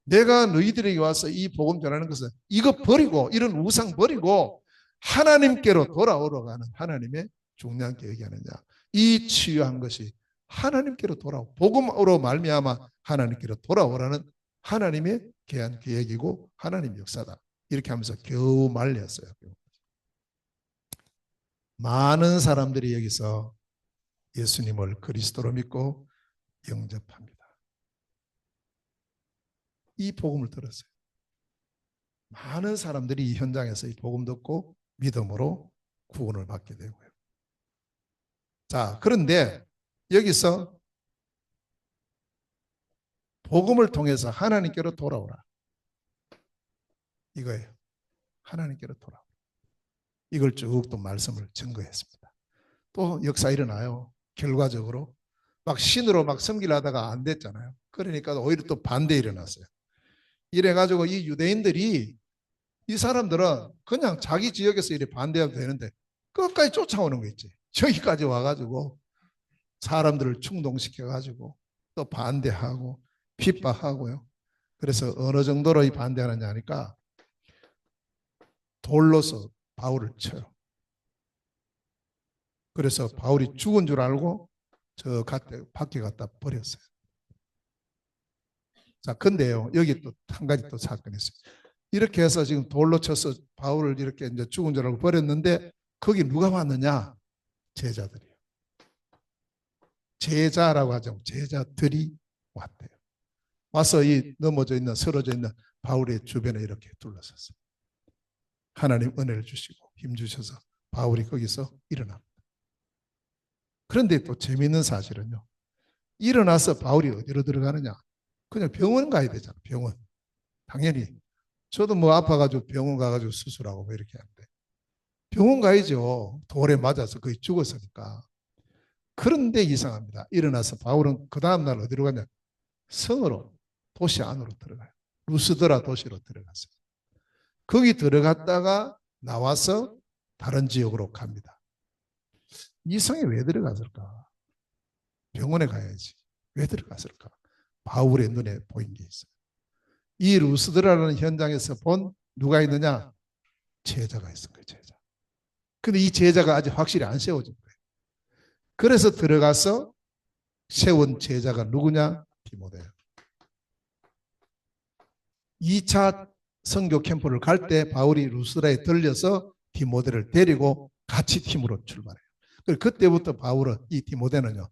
내가 너희들에게 와서 이 복음 전하는 것은 이거 버리고 이런 우상 버리고 하나님께로 돌아오러 가는 하나님의 중요한 계획이 아니냐. 이 치유한 것이 하나님께로 돌아오 복음으로 말미암아 하나님께로 돌아오라는 하나님의 계한 계획이고 하나님의 역사다. 이렇게 하면서 겨우 말렸어요. 많은 사람들이 여기서 예수님을 그리스도로 믿고 영접합니다. 이 복음을 들었어요. 많은 사람들이 이 현장에서 이 복음 듣고 믿음으로 구원을 받게 되고요. 자, 그런데 여기서 복음을 통해서 하나님께로 돌아오라. 이거예요. 하나님께로 돌아오라. 이걸 쭉 또 말씀을 증거했습니다. 또 역사 일어나요. 결과적으로 막 신으로 막 섬기려다가 안 됐잖아요. 그러니까 오히려 또 반대 일어났어요. 이래가지고 이 유대인들이 이 사람들은 그냥 자기 지역에서 이래 반대하면 되는데 끝까지 쫓아오는 거 있지. 저기까지 와가지고 사람들을 충동시켜가지고 또 반대하고 핍박하고요. 그래서 어느 정도로 이 반대하느냐 하니까 돌로서 바울을 쳐요. 그래서 바울이 죽은 줄 알고 저 밖에 갖다 버렸어요. 자, 근데요, 여기 또 한 가지 또 사건이 있어요. 이렇게 해서 지금 돌로 쳐서 바울을 이렇게 이제 죽은 줄 알고 버렸는데 거기 누가 왔느냐? 제자들이요. 제자라고 하죠. 제자들이 왔대요. 와서 이 넘어져 있는 쓰러져 있는 바울의 주변에 이렇게 둘러섰어요. 하나님 은혜를 주시고 힘 주셔서 바울이 거기서 일어납니다. 그런데 또 재미있는 사실은요. 일어나서 바울이 어디로 들어가느냐? 그냥 병원 가야 되잖아. 병원. 당연히 저도 뭐 아파가지고 병원 가가지고 수술하고 뭐 이렇게 하는데 병원 가야죠. 돌에 맞아서 거의 죽었으니까. 그런데 이상합니다. 일어나서 바울은 그 다음날 어디로 가냐? 성으로, 도시 안으로 들어가요. 루스드라 도시로 들어갔어요. 거기 들어갔다가 나와서 다른 지역으로 갑니다. 이 성에 왜 들어갔을까? 병원에 가야지. 왜 들어갔을까? 바울의 눈에 보인 게 있어요. 이 루스드라라는 현장에서 본 누가 있느냐? 제자가 있은 거예요. 제자. 근데 이 제자가 아직 확실히 안 세워진 거예요. 그래서 들어가서 세운 제자가 누구냐? 디모데요. 2차 선교 캠프를 갈 때 바울이 루스드라에 들려서 디모데를 데리고 같이 팀으로 출발해요. 그때부터 바울은 이 디모데는요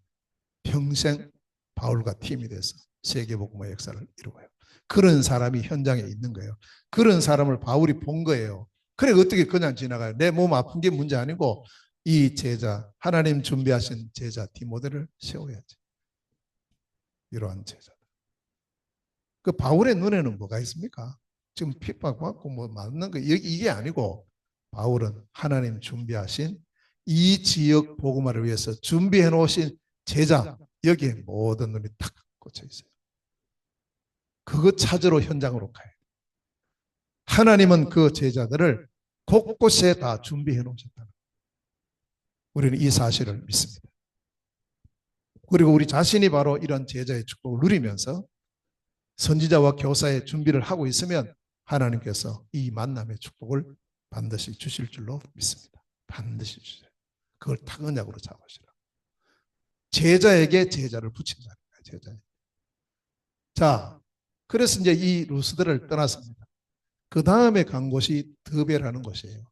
평생 바울과 팀이 돼서 세계복음의 역사를 이루어요. 그런 사람이 현장에 있는 거예요. 그런 사람을 바울이 본 거예요. 그래 어떻게 그냥 지나가요? 내 몸 아픈 게 문제 아니고 이 제자 하나님 준비하신 제자 디모데를 세워야지. 이러한 제자. 그 바울의 눈에는 뭐가 있습니까? 지금 핍박받고 뭐 맞는 거 이게 아니고 바울은 하나님 준비하신 이 지역 복음화를 위해서 준비해 놓으신 제자 여기에 모든 눈이 탁 꽂혀 있어요. 그거 찾으러 현장으로 가요. 하나님은 그 제자들을 곳곳에 다 준비해 놓으셨다. 우리는 이 사실을 믿습니다. 그리고 우리 자신이 바로 이런 제자의 축복을 누리면서 선지자와 교사의 준비를 하고 있으면 하나님께서 이 만남의 축복을 반드시 주실 줄로 믿습니다. 반드시 주세요. 그걸 탁언약으로 잡으시라. 제자에게 제자를 붙인다는 거예요. 제자에게. 자, 그래서 이제 이 루스드를 떠났습니다. 그 다음에 간 곳이 더베라는 곳이에요.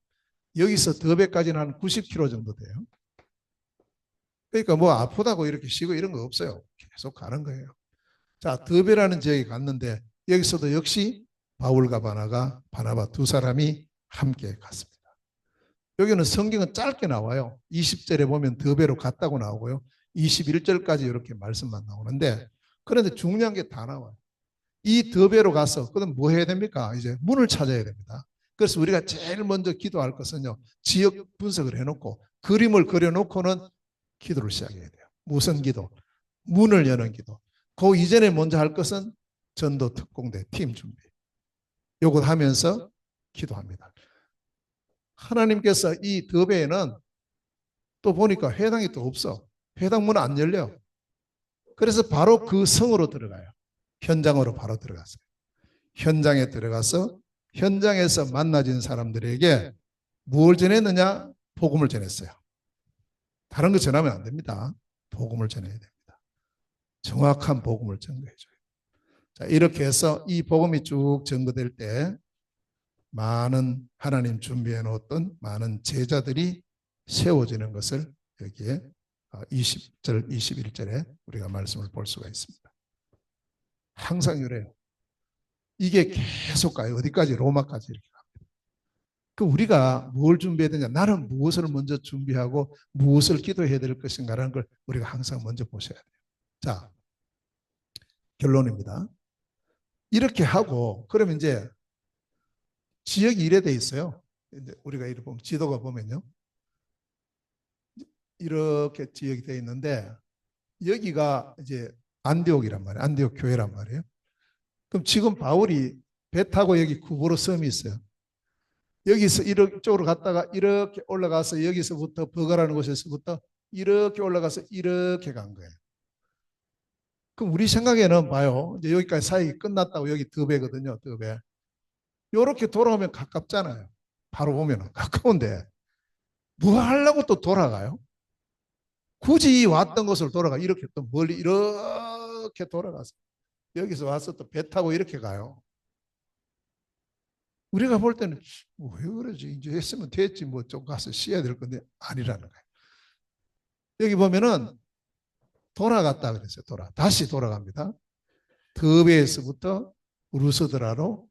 여기서 더베까지는 한 90km 정도 돼요. 그러니까 뭐 아프다고 이렇게 쉬고 이런 거 없어요. 계속 가는 거예요. 자, 더베라는 지역에 갔는데 여기서도 역시 바울과 바나바 두 사람이 함께 갔습니다. 여기는 성경은 짧게 나와요. 20절에 보면 더베로 갔다고 나오고요. 21절까지 이렇게 말씀만 나오는데 그런데 중요한 게 다 나와요. 이 더베로 가서 그럼 뭐 해야 됩니까? 이제 문을 찾아야 됩니다. 그래서 우리가 제일 먼저 기도할 것은요. 지역 분석을 해놓고 그림을 그려놓고는 기도를 시작해야 돼요. 무슨 기도? 문을 여는 기도. 그 이전에 먼저 할 것은 전도 특공대 팀 준비. 요것 하면서 기도합니다. 하나님께서 이 더베에는 또 보니까 회당이 또 없어. 회당 문 안 열려. 그래서 바로 그 성으로 들어가요. 현장으로 바로 들어갔어요. 현장에 들어가서 현장에서 만나진 사람들에게 무엇을 전했느냐? 복음을 전했어요. 다른 거 전하면 안 됩니다. 복음을 전해야 됩니다. 정확한 복음을 전거해줘요. 자, 이렇게 해서 이 복음이 쭉 전거될 때 많은 하나님 준비해 놓았던 많은 제자들이 세워지는 것을 여기에 20절, 21절에 우리가 말씀을 볼 수가 있습니다. 항상 이래요. 이게 계속 가요. 어디까지? 로마까지 이렇게 갑니다. 그 우리가 뭘 준비해야 되냐? 나는 무엇을 먼저 준비하고 무엇을 기도해야 될 것인가라는 걸 우리가 항상 먼저 보셔야 돼요. 자, 결론입니다. 이렇게 하고 그러면 이제 지역이 이래 돼 있어요. 우리가 이렇게 보면 지도가 보면요. 이렇게 지역이 돼 있는데 여기가 이제 안디옥이란 말이에요. 안디옥 교회란 말이에요. 그럼 지금 바울이 배 타고 여기 구보로 섬이 있어요. 여기서 이쪽으로 갔다가 이렇게 올라가서 여기서부터 버가라는 곳에서부터 이렇게 올라가서 이렇게 간 거예요. 그럼 우리 생각에는 봐요. 이제 여기까지 사역이 끝났다고 여기 더베거든요. 더베. 이렇게 돌아오면 가깝잖아요. 바로 보면 가까운데 뭐 하려고 또 돌아가요? 굳이 왔던 곳을 돌아가 이렇게 또 멀리 이렇게 돌아가서 여기서 와서 또 배 타고 이렇게 가요. 우리가 볼 때는 왜 그러지? 이제 했으면 됐지 뭐 좀 가서 쉬어야 될 건데 아니라는 거예요. 여기 보면은 돌아갔다 그랬어요. 다시 돌아갑니다. 더베에서부터 루스드라로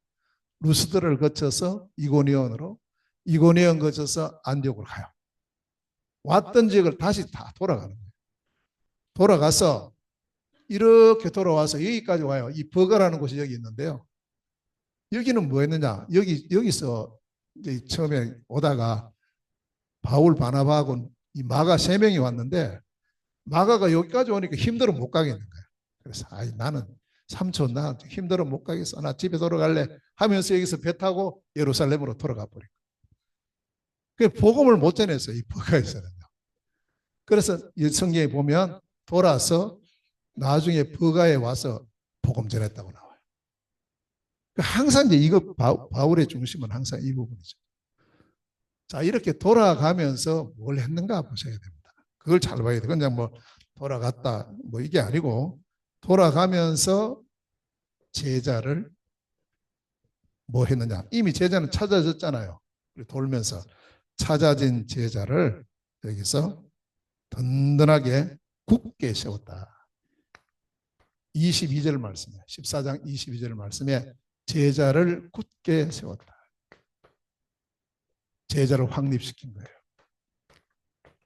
루스드라를 거쳐서 이고니온으로 이고니온 거쳐서 안디옥으로 가요. 왔던 지역을 다시 다 돌아가는 거예요. 돌아가서 이렇게 돌아와서 여기까지 와요. 이 버가라는 곳이 여기 있는데요. 여기는 뭐 했느냐? 여기서 이제 처음에 오다가 바울 바나바하고 이 마가 세 명이 왔는데 마가가 여기까지 오니까 힘들어 못 가겠는 거야. 그래서 나는 삼촌 나 힘들어 못 가겠어. 나 집에 돌아갈래 하면서 여기서 배 타고 예루살렘으로 돌아가 버리고. 그 복음을 못 전했어요. 이 버가에서는요. 그래서 성경에 보면 돌아서 나중에 버가에 와서 복음 전했다고 나와요. 항상 이제 이거 바울의 중심은 항상 이 부분이죠. 자, 이렇게 돌아가면서 뭘 했는가 보셔야 됩니다. 그걸 잘 봐야 돼요. 그냥 뭐 돌아갔다 뭐 이게 아니고 돌아가면서 제자를 뭐 했느냐. 이미 제자는 찾아졌잖아요. 돌면서 찾아진 제자를 여기서 든든하게 굳게 세웠다. 22절 말씀에 14장 22절 말씀에 제자를 굳게 세웠다. 제자를 확립시킨 거예요.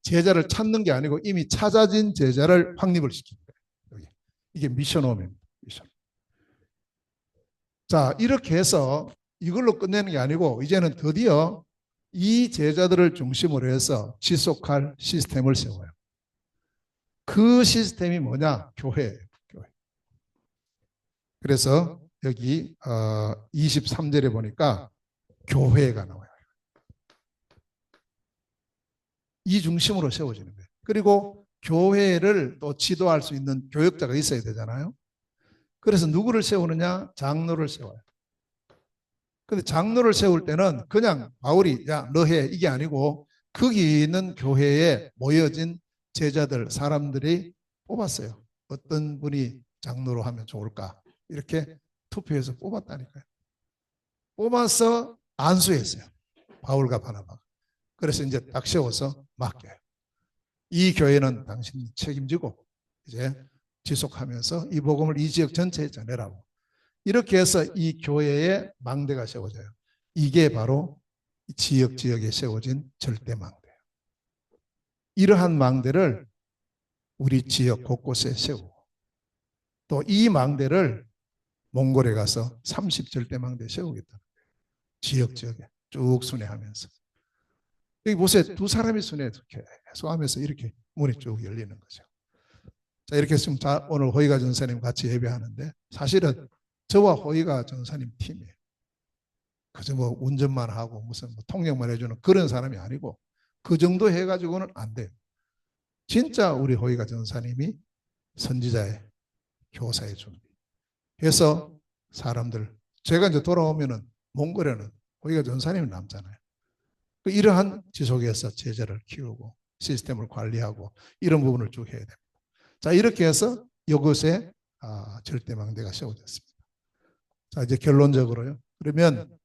제자를 찾는 게 아니고 이미 찾아진 제자를 확립을 시킨 거예요. 여기. 이게 미션홈입니다. 미션. 자, 이렇게 해서 이걸로 끝내는 게 아니고 이제는 드디어 이 제자들을 중심으로 해서 지속할 시스템을 세워요. 그 시스템이 뭐냐? 교회예요. 교회. 그래서 여기 23절에 보니까 교회가 나와요. 이 중심으로 세워지는 거예요. 그리고 교회를 또 지도할 수 있는 교역자가 있어야 되잖아요. 그래서 누구를 세우느냐? 장로를 세워요. 근데 장로를 세울 때는 그냥 바울이 야, 너 해 이게 아니고 거기 있는 교회에 모여진 제자들 사람들이 뽑았어요. 어떤 분이 장로로 하면 좋을까? 이렇게 투표해서 뽑았다니까요. 뽑아서 안수했어요. 바울과 바나바가. 그래서 이제 딱 세워서 맡겨요. 이 교회는 당신이 책임지고 이제 지속하면서 이 복음을 이 지역 전체에 전해라고. 이렇게 해서 이 교회의 망대가 세워져요. 이게 바로 지역에 세워진 절대 망대예요. 이러한 망대를 우리 지역 곳곳에 세우고 또 이 망대를 몽골에 가서 30절대 망대 세우겠다는 거예요. 지역에 쭉 순회하면서. 여기 보세요. 두 사람이 순회 계속 하면서 이렇게 문이 쭉 열리는 거죠. 자, 이렇게 했으면 오늘 호의가 전사님 같이 예배하는데 사실은 저와 호의가 전사님 팀이에요. 그저 뭐 운전만 하고 무슨 뭐 통역만 해주는 그런 사람이 아니고 그 정도 해가지고는 안 돼요. 진짜 우리 호의가 전사님이 선지자의 교사의 준비. 해서 사람들 제가 이제 돌아오면은 몽골에는 호의가 전사님이 남잖아요. 이러한 지속해서 제자를 키우고 시스템을 관리하고 이런 부분을 쭉 해야 됩니다. 자, 이렇게 해서 이곳에 절대망대가 세워졌습니다. 자, 이제 결론적으로요. 그러면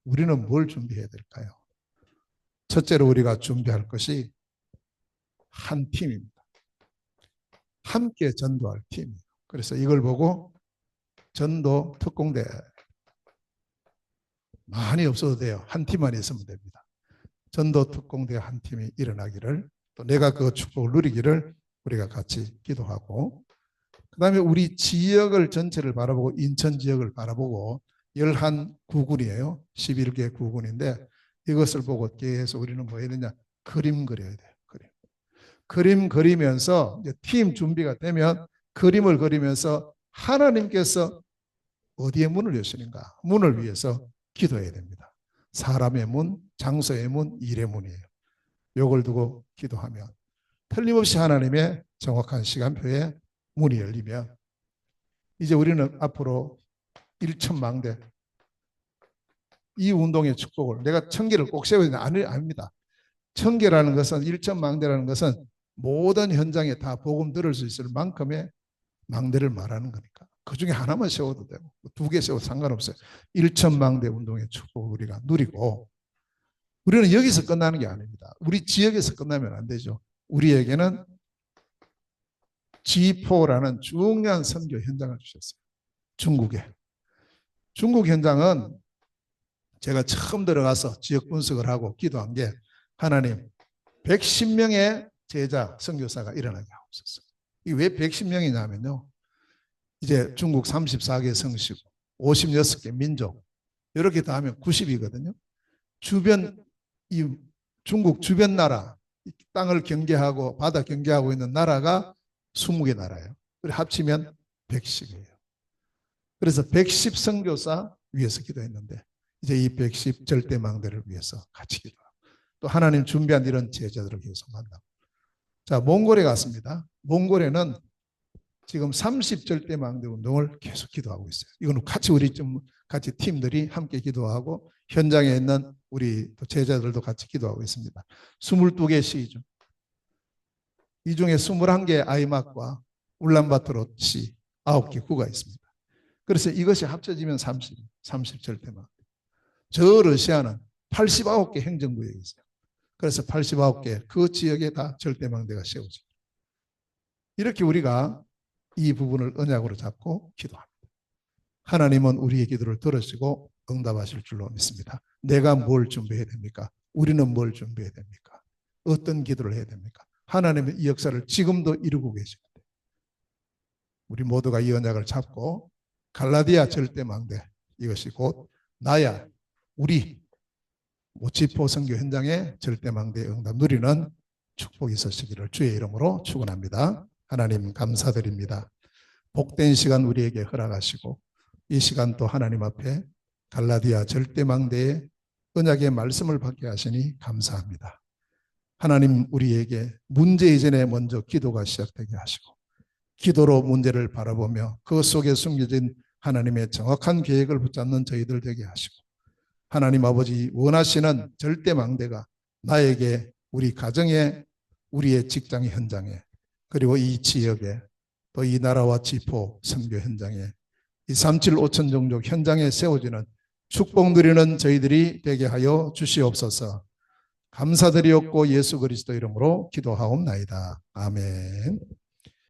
우리는 뭘 준비해야 될까요? 첫째로 우리가 준비할 것이 한 팀입니다. 함께 전도할 팀. 그래서 이걸 보고 전도 특공대 많이 없어도 돼요. 한 팀만 있으면 됩니다. 전도 특공대 한 팀이 일어나기를 또 내가 그 축복을 누리기를 우리가 같이 기도하고 그다음에 우리 지역을 전체를 바라보고 인천 지역을 바라보고 11구군이에요. 11개 구군인데 이것을 보고 계속 우리는 뭐 해야 되냐? 그림 그려야 돼요. 그림 그리면서 이제 팀 준비가 되면 그림을 그리면서 하나님께서 어디에 문을 여시는가? 문을 위해서 기도해야 됩니다. 사람의 문, 장소의 문, 일의 문이에요. 이걸 두고 기도하면 틀림없이 하나님의 정확한 시간표에 문이 열리면 이제 우리는 앞으로 1천망대 이 운동의 축복을 내가 1000개를 꼭 세워야 되는 아닙니다. 1000개라는 것은 1천망대라는 것은 모든 현장에 다 복음 들을 수 있을 만큼의 망대를 말하는 거니까 그 중에 하나만 세워도 되고 2개 세워도 상관없어요. 1천망대 운동의 축복을 우리가 누리고 우리는 여기서 끝나는 게 아닙니다. 우리 지역에서 끝나면 안 되죠. 우리에게는 G4라는 중요한 선교 현장을 주셨어요. 중국에. 중국 현장은 제가 처음 들어가서 지역 분석을 하고 기도한 게 하나님 110명의 제자 선교사가 일어나게 하옵소서. 이게 왜 110명이냐면요. 이제 중국 34개 성시고 56개 민족 이렇게 다 하면 90이거든요. 주변 이 중국 주변 나라 땅을 경계하고 바다 경계하고 있는 나라가 20개 나라예요. 그래 합치면 110이에요. 그래서 110 선교사 위해서 기도했는데 이제 이 110 절대망대를 위해서 같이 기도하고 또 하나님 준비한 이런 제자들을 위해서 만나고 자 몽골에 갔습니다. 몽골에는 지금 30 절대망대 운동을 계속 기도하고 있어요. 이거는 같이 우리 좀 같이 팀들이 함께 기도하고 현장에 있는 우리 제자들도 같이 기도하고 있습니다. 22개 시 중 이 중에 21개 아이막과 울란바토르 시 9개 구가 있습니다. 그래서 이것이 합쳐지면 30 절대망대. 저 러시아는 89개 행정구역이 있어요. 그래서 89개 그 지역에 다 절대망대가 세워져요. 이렇게 우리가 이 부분을 언약으로 잡고 기도합니다. 하나님은 우리의 기도를 들으시고 응답하실 줄로 믿습니다. 내가 뭘 준비해야 됩니까? 우리는 뭘 준비해야 됩니까? 어떤 기도를 해야 됩니까? 하나님은 이 역사를 지금도 이루고 계십니다. 우리 모두가 이 언약을 잡고 갈라디아 절대망대 이것이 곧 나야 우리 모치포 선교 현장의 절대망대 응답 누리는 축복이 있으시기를 주의 이름으로 축원합니다. 하나님 감사드립니다. 복된 시간 우리에게 허락하시고 이 시간 또 하나님 앞에 갈라디아 절대망대의 언약의 말씀을 받게 하시니 감사합니다. 하나님 우리에게 문제 이전에 먼저 기도가 시작되게 하시고 기도로 문제를 바라보며 그 속에 숨겨진 하나님의 정확한 계획을 붙잡는 저희들 되게 하시고 하나님 아버지 원하시는 절대망대가 나에게 우리 가정에 우리의 직장 현장에 그리고 이 지역에 또 이 나라와 지포 선교 현장에 이 37 5천 종족 현장에 세워지는 축복 누리는 저희들이 되게 하여 주시옵소서. 감사드리옵고 예수 그리스도 이름으로 기도하옵나이다. 아멘.